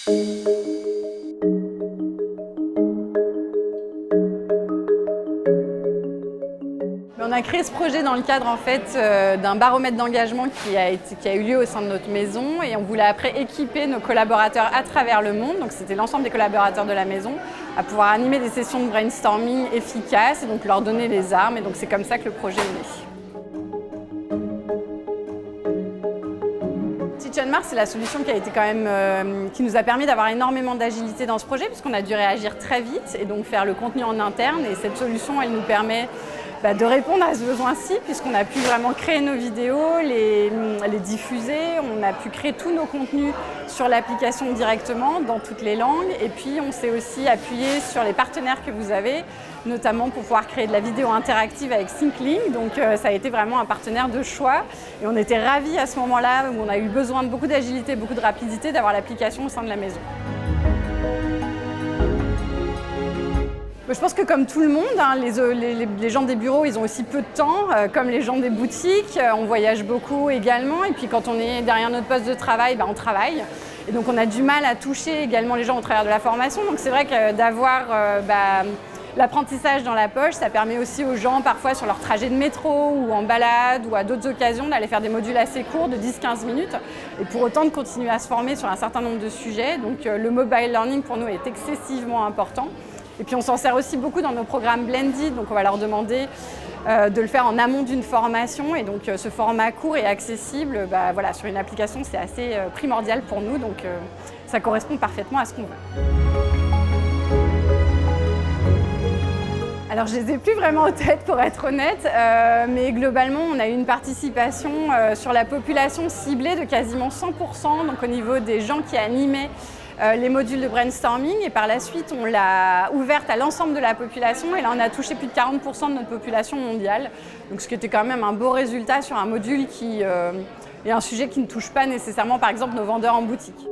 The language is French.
On a créé ce projet dans le cadre en fait, d'un baromètre d'engagement qui a eu lieu au sein de notre maison, et on voulait après équiper nos collaborateurs à travers le monde, donc c'était l'ensemble des collaborateurs de la maison, à pouvoir animer des sessions de brainstorming efficaces et donc leur donner les armes, et donc c'est comme ça que le projet est né. Teach & Mark, c'est la solution qui a été quand même, qui nous a permis d'avoir énormément d'agilité dans ce projet, puisqu'on a dû réagir très vite et donc faire le contenu en interne, et cette solution elle nous permet de répondre à ce besoin-ci, puisqu'on a pu vraiment créer nos vidéos, les diffuser, on a pu créer tous nos contenus sur l'application directement, dans toutes les langues, et puis on s'est aussi appuyé sur les partenaires que vous avez, notamment pour pouvoir créer de la vidéo interactive avec Sync-Link, donc ça a été vraiment un partenaire de choix, et on était ravis à ce moment-là, où on a eu besoin de beaucoup d'agilité, beaucoup de rapidité, d'avoir l'application au sein de la maison. Je pense que comme tout le monde, les gens des bureaux, ils ont aussi peu de temps, comme les gens des boutiques. On voyage beaucoup également, et puis quand on est derrière notre poste de travail, on travaille. Et donc on a du mal à toucher également les gens au travers de la formation. Donc c'est vrai que d'avoir l'apprentissage dans la poche, ça permet aussi aux gens, parfois sur leur trajet de métro ou en balade ou à d'autres occasions, d'aller faire des modules assez courts de 10-15 minutes, et pour autant de continuer à se former sur un certain nombre de sujets. Donc le mobile learning pour nous est excessivement important. Et puis on s'en sert aussi beaucoup dans nos programmes blended, donc on va leur demander de le faire en amont d'une formation, et donc ce format court et accessible, sur une application, c'est assez primordial pour nous, donc ça correspond parfaitement à ce qu'on veut. Alors je les ai plus vraiment en tête pour être honnête, mais globalement on a eu une participation sur la population ciblée de quasiment 100%, donc au niveau des gens qui animaient les modules de brainstorming, et par la suite on l'a ouverte à l'ensemble de la population, et là on a touché plus de 40% de notre population mondiale, donc ce qui était quand même un beau résultat sur un module qui est un sujet qui ne touche pas nécessairement par exemple nos vendeurs en boutique.